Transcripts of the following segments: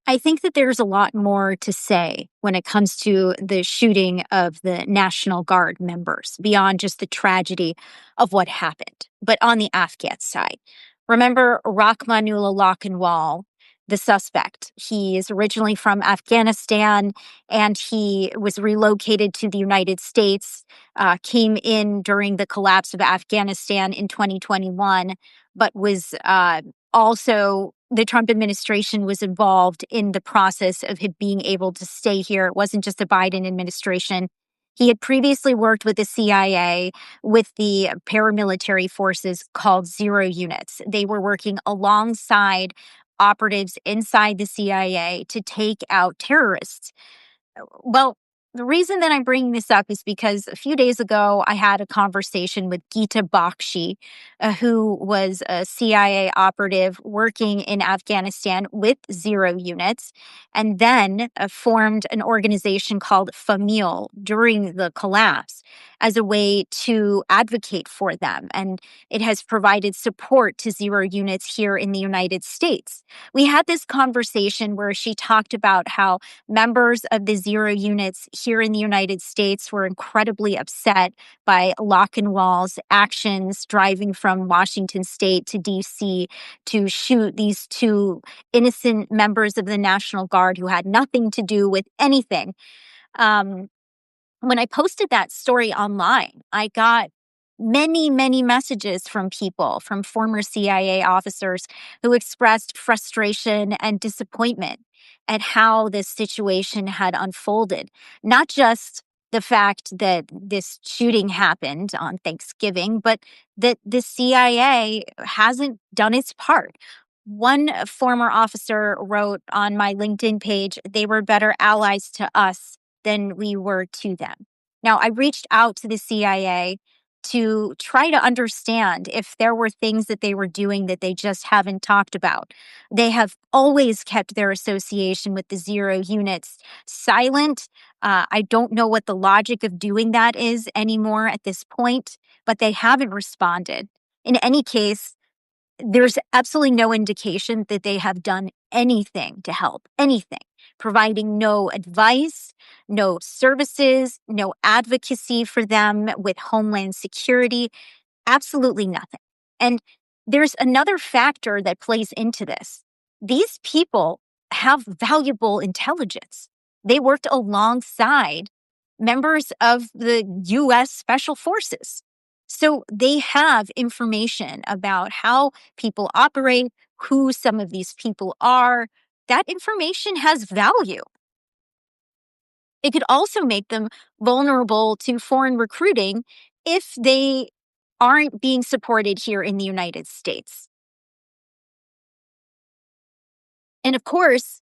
I think that there's a lot more to say when it comes to the shooting of the National Guard members beyond just the tragedy of what happened. But on the Afghan side, remember Rahmanullah Lakhanwal, the suspect. He is originally from Afghanistan and he was relocated to the United States, came in during the collapse of Afghanistan in 2021, but was also the Trump administration was involved in the process of him being able to stay here. It wasn't just the Biden administration. He had previously worked with the CIA with the paramilitary forces called Zero Units. They were working alongside operatives inside the CIA to take out terrorists. Well, the reason that I'm bringing this up is because a few days ago, I had a conversation with Geeta Bakshi, who was a CIA operative working in Afghanistan with Zero Units, and then formed an organization called FAMIL during the collapse as a way to advocate for them. And it has provided support to Zero Units here in the United States. We had this conversation where she talked about how members of the Zero Units here in the United States were incredibly upset by Lakhanwal's actions driving from Washington State to DC to shoot these two innocent members of the National Guard who had nothing to do with anything. When I posted that story online, I got many, many messages from people, from former CIA officers who expressed frustration and disappointment at how this situation had unfolded. Not just the fact that this shooting happened on Thanksgiving, but that the CIA hasn't done its part. One former officer wrote on my LinkedIn page, they were better allies to us than we were to them. Now, I reached out to the CIA to try to understand if there were things that they were doing that they just haven't talked about. They have always kept their association with the Zero Units silent. I don't know what the logic of doing that is anymore at this point, but they haven't responded. In any case, there's absolutely no indication that they have done anything to help, anything, providing no advice, no services, no advocacy for them with Homeland Security, absolutely nothing. And there's another factor that plays into this. These people have valuable intelligence. They worked alongside members of the U.S. Special Forces. So they have information about how people operate, who some of these people are. That information has value. It could also make them vulnerable to foreign recruiting if they aren't being supported here in the United States. And of course,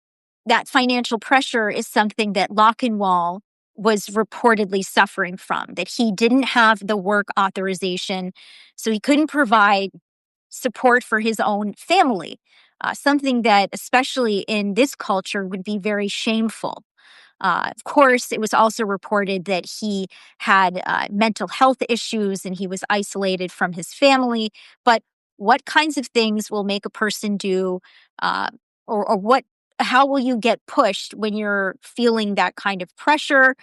that financial pressure is something that Lakhanwal was reportedly suffering from, that he didn't have the work authorization, so he couldn't provide support for his own family, something that, especially in this culture, would be very shameful. Of course, it was also reported that he had mental health issues and he was isolated from his family. But what kinds of things will make a person do, uh, or what? How will you get pushed when you're feeling that kind of pressure?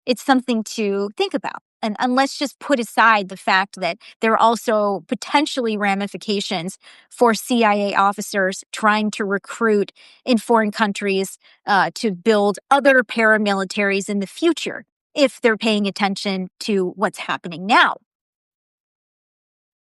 It's something to think about. And let's just put aside the fact that there are also potentially ramifications for CIA officers trying to recruit in foreign countries to build other paramilitaries in the future if they're paying attention to what's happening now.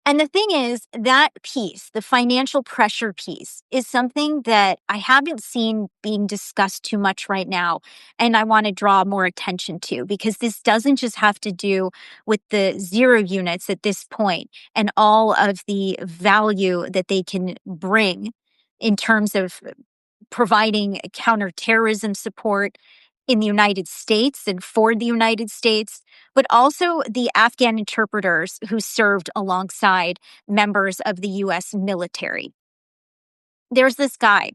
And the thing is, that piece, the financial pressure piece, is something that I haven't seen being discussed too much right now. And I want to draw more attention to because this doesn't just have to do with the Zero Units at this point and all of the value that they can bring in terms of providing counterterrorism support in the United States and for the United States, but also the Afghan interpreters who served alongside members of the US military. There's this guy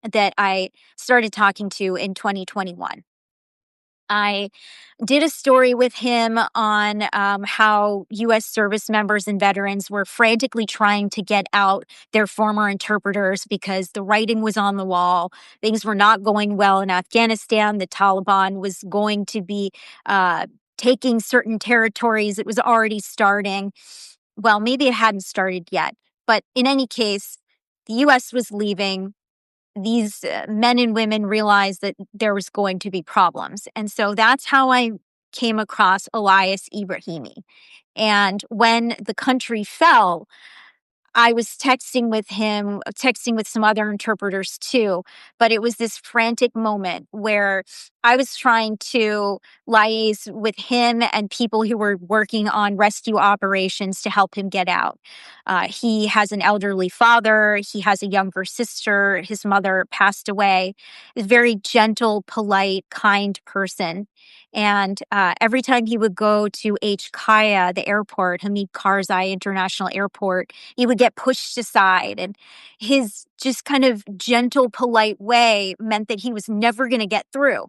that I started talking to in 2021. I did a story with him on how U.S. service members and veterans were frantically trying to get out their former interpreters because the writing was on the wall. Things were not going well in Afghanistan. The Taliban was going to be taking certain territories. It was already starting. Well, maybe it hadn't started yet. But in any case, the U.S. was leaving. These men and women realized that there was going to be problems. And so that's how I came across Elias Ibrahimi. And when the country fell, I was texting with him, texting with some other interpreters too, but it was this frantic moment where I was trying to liaise with him and people who were working on rescue operations to help him get out. He has an elderly father, he has a younger sister, his mother passed away. A very gentle, polite, kind person. And every time he would go to H. Kaya, the airport, Hamid Karzai International Airport, he would get pushed aside. And his just kind of gentle, polite way meant that he was never going to get through.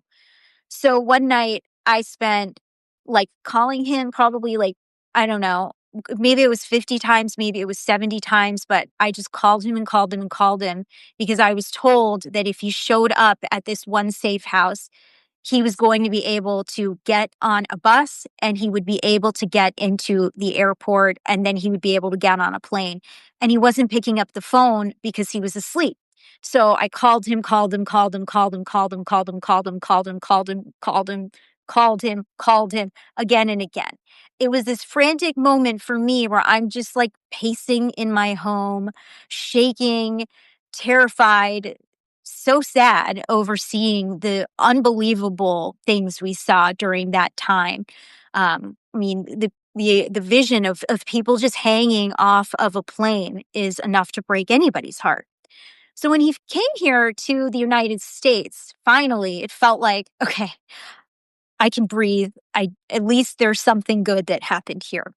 So one night I spent like calling him probably like, I don't know, maybe it was 50 times, maybe it was 70 times, but I just called him and called him and called him because I was told that if he showed up at this one safe house, he was going to be able to get on a bus and he would be able to get into the airport and then he would be able to get on a plane. And he wasn't picking up the phone because he was asleep. So I called him, called him, called him, called him, called him, called him, called him, called him, called him, called him, called him again and again. It was this frantic moment for me where I'm just like pacing in my home, shaking, terrified, so sad over seeing the unbelievable things we saw during that time. I mean, the vision of people just hanging off of a plane is enough to break anybody's heart. So when he came here to the United States, finally, it felt like, okay, I can breathe. At least there's something good that happened here.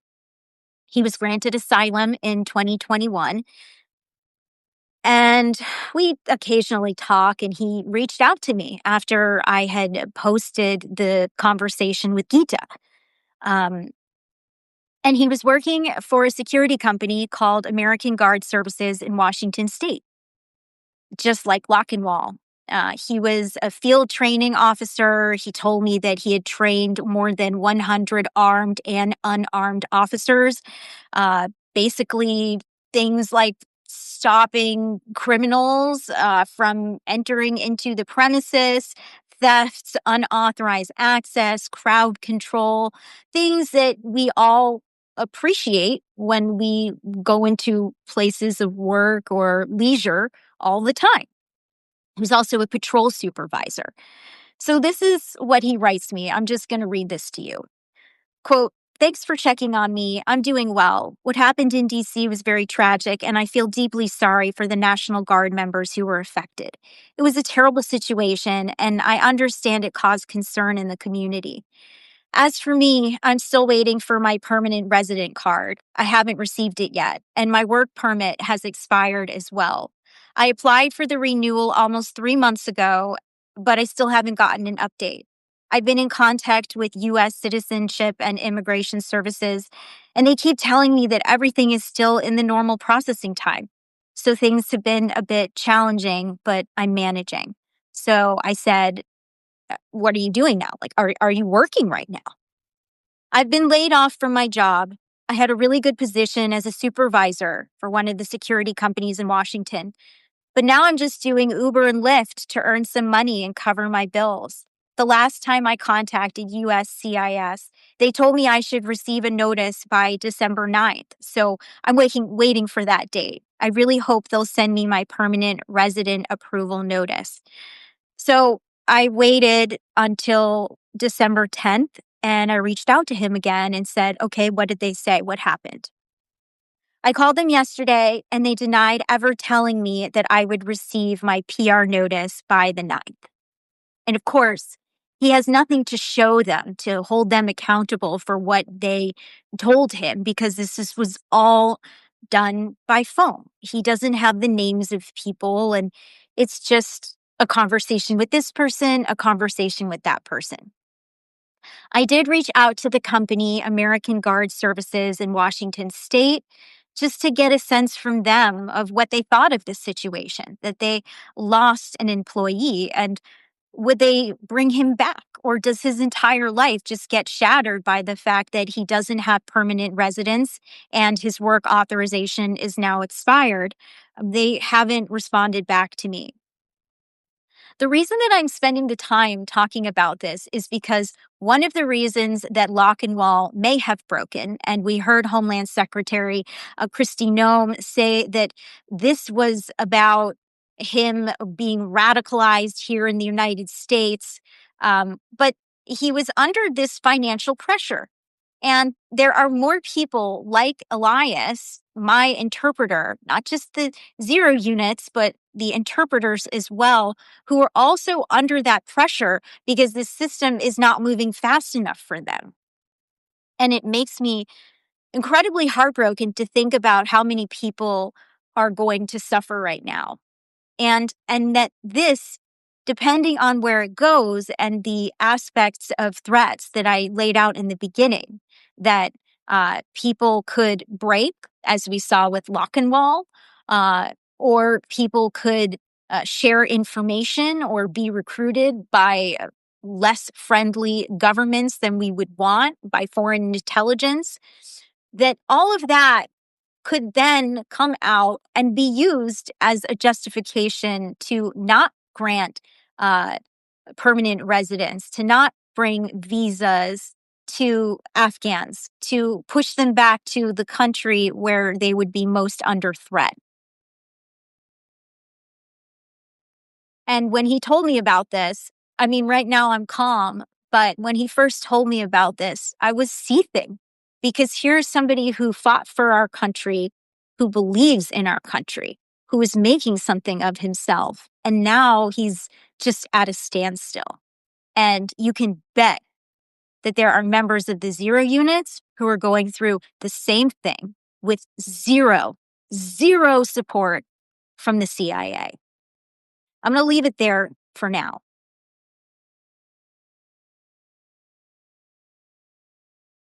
He was granted asylum in 2021. And we occasionally talk, and he reached out to me after I had posted the conversation with Geeta. Um, and he was working for a security company called American Guard Services in Washington State, just like Lochinwall. He was a field training officer. He told me that he had trained more than 100 armed and unarmed officers. Basically, things like stopping criminals from entering into the premises, thefts, unauthorized access, crowd control, things that we all appreciate when we go into places of work or leisure all the time. He was also a patrol supervisor. So this is what he writes me. I'm just going to read this to you. Quote, "Thanks for checking on me. I'm doing well. What happened in DC was very tragic, and I feel deeply sorry for the National Guard members who were affected. It was a terrible situation, and I understand it caused concern in the community. As for me, I'm still waiting for my permanent resident card. I haven't received it yet, and my work permit has expired as well. I applied for the renewal almost 3 months ago, but I still haven't gotten an update. I've been in contact with U.S. Citizenship and Immigration Services, and they keep telling me that everything is still in the normal processing time. So things have been a bit challenging, but I'm managing." So I said, "What are you doing now? Like, are you working right now?" "I've been laid off from my job. I had a really good position as a supervisor for one of the security companies in Washington. But now I'm just doing Uber and Lyft to earn some money and cover my bills. The last time I contacted USCIS, they told me I should receive a notice by December 9th. So I'm waiting for that date. I really hope they'll send me my permanent resident approval notice." So I waited until December 10th and I reached out to him again and said, "Okay, what did they say? What happened?" "I called them yesterday and they denied ever telling me that I would receive my PR notice by the 9th. And of course, he has nothing to show them to hold them accountable for what they told him because was all done by phone. He doesn't have the names of people, and it's just a conversation with this person, a conversation with that person. I did reach out to the company, American Guard Services in Washington State, just to get a sense from them of what they thought of this situation, that they lost an employee, and would they bring him back? Or does his entire life just get shattered by the fact that he doesn't have permanent residence and his work authorization is now expired? They haven't responded back to me. The reason that I'm spending the time talking about this is because one of the reasons that Lock and Wall may have broken, and we heard Homeland Secretary Kristi Noem say that this was about him being radicalized here in the United States, but he was under this financial pressure. And there are more people like Elias, my interpreter, not just the zero units, but the interpreters as well, who are also under that pressure because the system is not moving fast enough for them. And it makes me incredibly heartbroken to think about how many people are going to suffer right now. And that this, depending on where it goes and the aspects of threats that I laid out in the beginning, that people could break, as we saw with Lock and Wall, or people could share information or be recruited by less friendly governments than we would want, by foreign intelligence, that all of that could then come out and be used as a justification to not grant uh, permanent residence, to not bring visas to Afghans, to push them back to the country where they would be most under threat. And when he told me about this, I mean, right now I'm calm, but when he first told me about this, I was seething because here's somebody who fought for our country, who believes in our country, who is making something of himself. And now he's just at a standstill. And you can bet that there are members of the zero units who are going through the same thing with zero support from the CIA. I'm going to leave it there for now.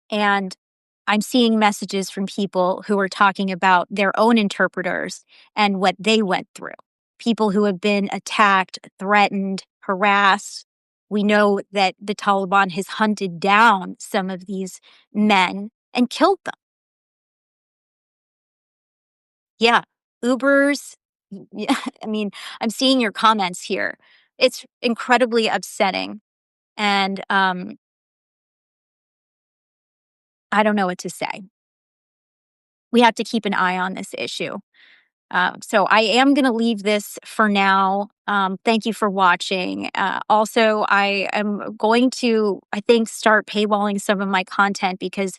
And I'm seeing messages from people who are talking about their own interpreters and what they went through. People who have been attacked, threatened, harassed. We know that the Taliban has hunted down some of these men and killed them. Yeah, Ubers. Yeah, I mean, I'm seeing your comments here. It's incredibly upsetting. And I don't know what to say. We have to keep an eye on this issue. So I am going to leave this for now. Thank you for watching. Also, I am going to, I think, start paywalling some of my content because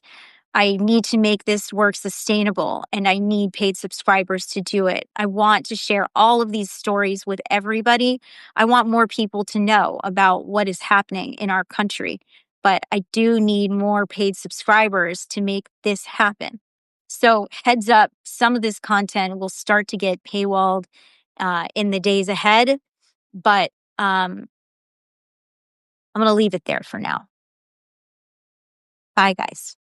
I need to make this work sustainable and I need paid subscribers to do it. I want to share all of these stories with everybody. I want more people to know about what is happening in our country, but I do need more paid subscribers to make this happen. So heads up, some of this content will start to get paywalled in the days ahead, but I'm going to leave it there for now. Bye, guys.